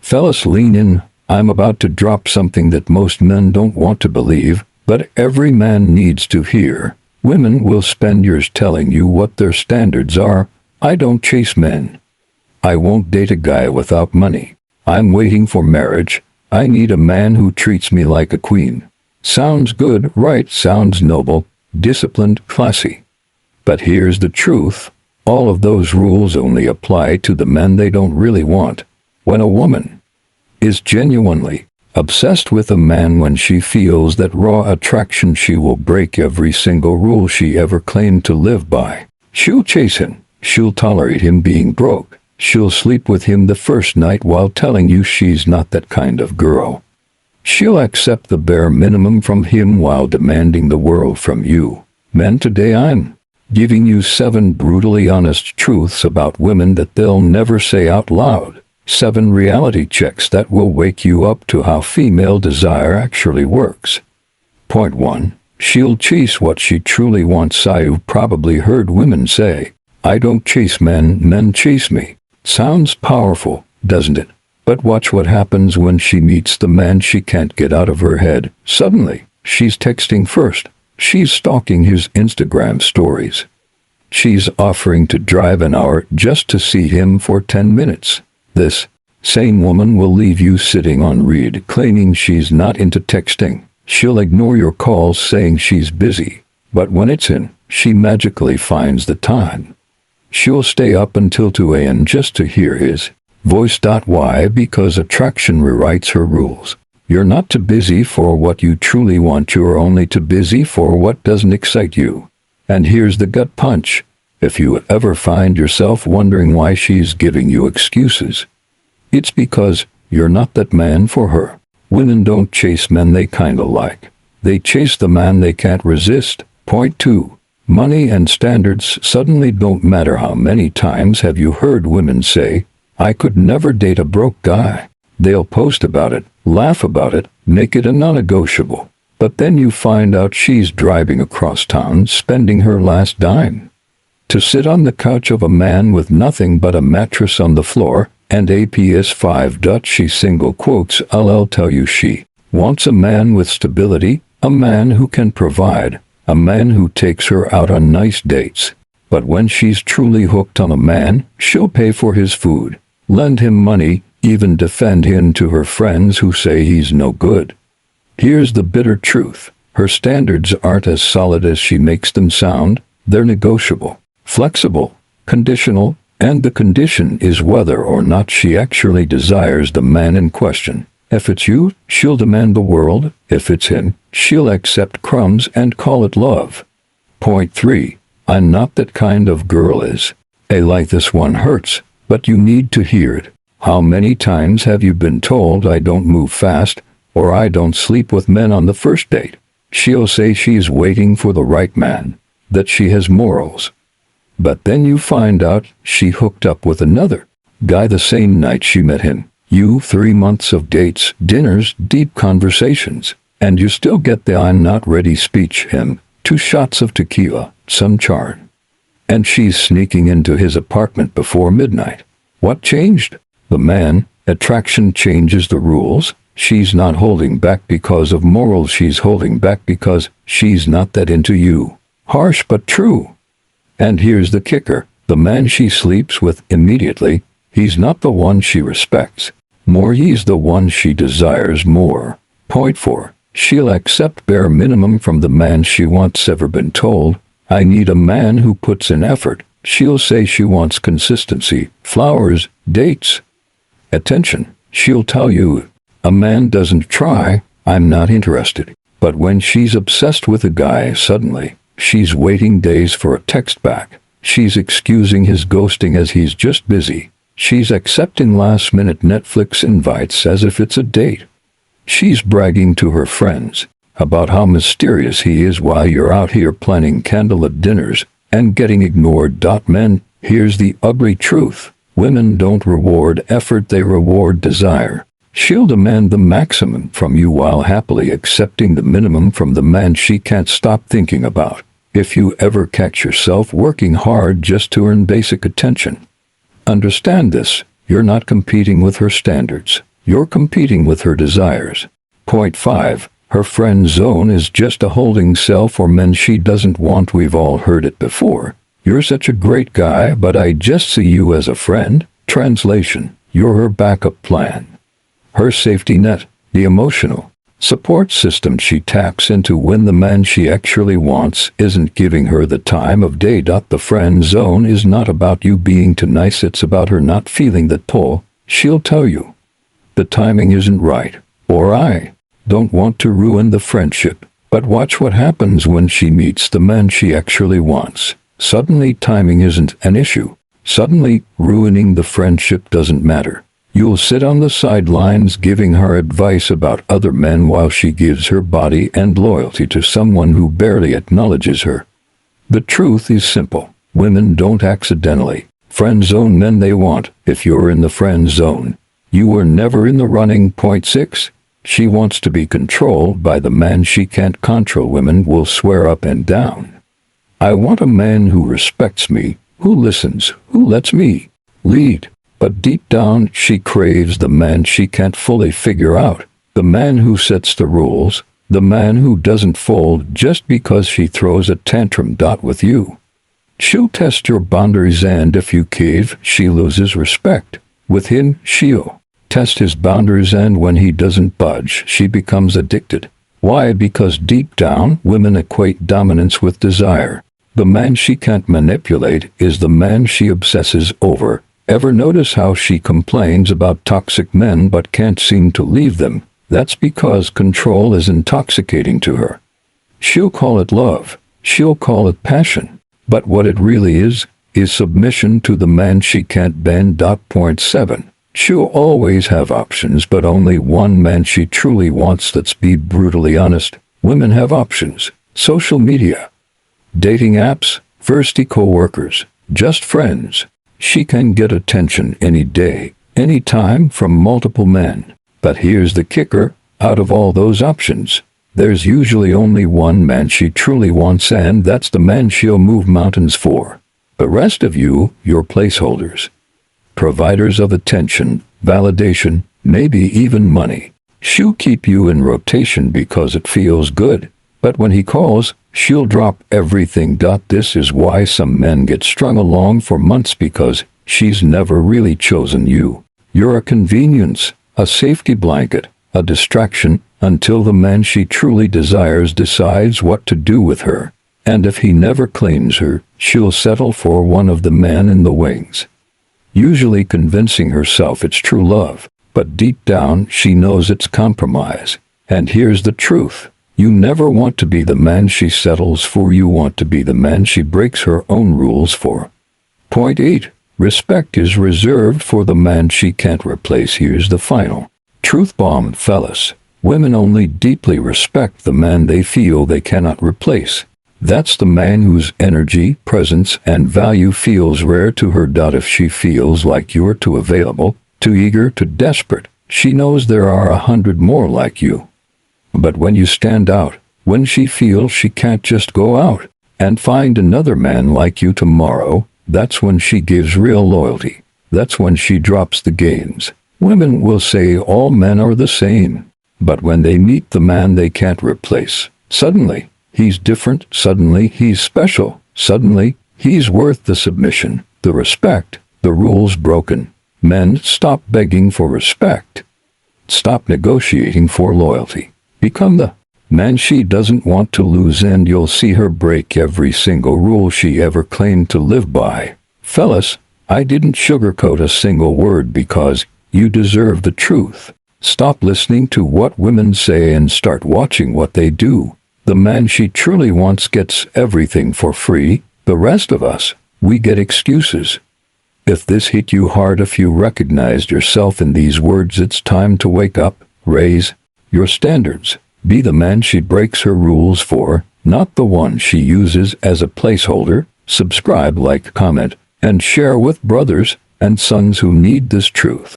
Fellas, lean in. I'm about to drop something that most men don't want to believe, but every man needs to hear. Women will spend years telling you what their standards are. I don't chase men. I won't date a guy without money. I'm waiting for marriage. I need a man who treats me like a queen. Sounds good, right? Sounds noble, disciplined, classy. But here's the truth. All of those rules only apply to the men they don't really want. When a woman is genuinely obsessed with a man, when she feels that raw attraction, she will break every single rule she ever claimed to live by. She'll chase him. She'll tolerate him being broke. She'll sleep with him the first night while telling you she's not that kind of girl. She'll accept the bare minimum from him while demanding the world from you. Men, today I'm giving you 7 brutally honest truths about women that they'll never say out loud. 7 reality checks that will wake you up to how female desire actually works. Point 1. She'll chase what she truly wants. You've probably heard women say, "I don't chase men, men chase me." Sounds powerful, doesn't it? But watch what happens when she meets the man she can't get out of her head. Suddenly, she's texting first. She's stalking his Instagram stories. She's offering to drive an hour just to see him for 10 minutes. This same woman will leave you sitting on read, claiming she's not into texting. She'll ignore your calls saying she's busy. But when it's in, she magically finds the time. She'll stay up until 2 a.m. just to hear his voice. Why? Because attraction rewrites her rules. You're not too busy for what you truly want. You're only too busy for what doesn't excite you. And here's the gut punch. If you ever find yourself wondering why she's giving you excuses, it's because you're not that man for her. Women don't chase men they kinda like. They chase the man they can't resist. Point 2. Money and standards suddenly don't matter. How many times have you heard women say, "I could never date a broke guy"? They'll post about it, laugh about it, make it a non-negotiable. But then you find out she's driving across town, spending her last dime to sit on the couch of a man with nothing but a mattress on the floor and a PS5. She's single, quotes. I'll tell you, she wants a man with stability, a man who can provide, a man who takes her out on nice dates. But when she's truly hooked on a man, she'll pay for his food, lend him money, even defend him to her friends who say he's no good. Here's the bitter truth. Her standards aren't as solid as she makes them sound. They're negotiable, flexible, conditional, and the condition is whether or not she actually desires the man in question. If it's you, she'll demand the world. If it's him, she'll accept crumbs and call it love. Point 3. I'm not that kind of girl. Is a like this one hurts, but you need to hear it. How many times have you been told, "I don't move fast," or "I don't sleep with men on the first date"? She'll say she's waiting for the right man, that she has morals. But then you find out she hooked up with another guy the same night she met him. 3 months of dates, dinners, deep conversations, and you still get the "I'm not ready" speech. Him, 2 shots of tequila, some charm, and she's sneaking into his apartment before midnight. What changed? The man. Attraction changes the rules. She's not holding back because of morals. She's holding back because she's not that into you. Harsh but true. And here's the kicker. The man she sleeps with immediately, he's not the one she respects more. He's the one she desires more. Point 4. She'll accept bare minimum from the man she wants. Ever been told, "I need a man who puts in effort"? She'll say she wants consistency, flowers, dates, attention. She'll tell you, "A man doesn't try, I'm not interested." But when she's obsessed with a guy, suddenly, she's waiting days for a text back. She's excusing his ghosting as he's just busy. She's accepting last-minute Netflix invites as if it's a date. She's bragging to her friends about how mysterious he is while you're out here planning candlelit dinners and getting ignored. Men, here's the ugly truth. Women don't reward effort, they reward desire. She'll demand the maximum from you while happily accepting the minimum from the man she can't stop thinking about. If you ever catch yourself working hard just to earn basic attention, understand this: you're not competing with her standards. You're competing with her desires. Point 5. Her friend zone is just a holding cell for men she doesn't want. We've all heard it before. You're such a great guy, but I just see you as a friend. Translation: you're her backup plan, her safety net, the emotional support system she taps into when the man she actually wants isn't giving her the time of day. The friend zone is not about you being too nice, it's about her not feeling that pull. She'll tell you, the timing isn't right, or I don't want to ruin the friendship. But watch what happens when she meets the man she actually wants. Suddenly timing isn't an issue. Suddenly, ruining the friendship doesn't matter. You'll sit on the sidelines giving her advice about other men while she gives her body and loyalty to someone who barely acknowledges her. The truth is simple. Women don't accidentally friend zone men they want. If you're in the friend zone, you were never in the running. Point 6. She wants to be controlled by the man she can't control. Women will swear up and down, I want a man who respects me, who listens, who lets me lead. But deep down, she craves the man she can't fully figure out, the man who sets the rules, the man who doesn't fold just because she throws a tantrum. With you, she'll test your boundaries, and if you cave, she loses respect. With him, she'll test his boundaries, and when he doesn't budge, she becomes addicted. Why? Because deep down, women equate dominance with desire. The man she can't manipulate is the man she obsesses over. Ever notice how she complains about toxic men but can't seem to leave them? That's because control is intoxicating to her. She'll call it love. She'll call it passion. But what it really is submission to the man she can't bend. Point 7. She'll always have options, but only one man she truly wants. Let's be brutally honest. Women have options. Social media, dating apps, firsty co-workers, just friends. She can get attention any day, any time from multiple men. But here's the kicker. Out of all those options, there's usually only one man she truly wants, and that's the man she'll move mountains for. The rest of you, you're placeholders, providers of attention, validation, maybe even money. She'll keep you in rotation because it feels good. But when he calls, she'll drop everything. This is why some men get strung along for months, because she's never really chosen you. You're a convenience, a safety blanket, a distraction, until the man she truly desires decides what to do with her. And if he never claims her, she'll settle for one of the men in the wings, usually convincing herself it's true love. But deep down, she knows it's compromise. And here's the truth. You never want to be the man she settles for. You want to be the man she breaks her own rules for. Point 8. Respect is reserved for the man she can't replace. Here's the final truth bomb, fellas. Women only deeply respect the man they feel they cannot replace. That's the man whose energy, presence, and value feels rare to her. If she feels like you're too available, too eager, too desperate, she knows there are 100 more like you. But when you stand out, when she feels she can't just go out and find another man like you tomorrow, that's when she gives real loyalty. That's when she drops the games. Women will say all men are the same. But when they meet the man they can't replace, suddenly, he's different. Suddenly, he's special. Suddenly, he's worth the submission, the respect, the rules broken. Men, stop begging for respect. Stop negotiating for loyalty. Become the man she doesn't want to lose, and you'll see her break every single rule she ever claimed to live by. Fellas, I didn't sugarcoat a single word because you deserve the truth. Stop listening to what women say and start watching what they do. The man she truly wants gets everything for free. The rest of us, we get excuses. If this hit you hard, if you recognized yourself in these words, it's time to wake up, raise your standards. Be the man she breaks her rules for, not the one she uses as a placeholder. Subscribe, like, comment, and share with brothers and sons who need this truth.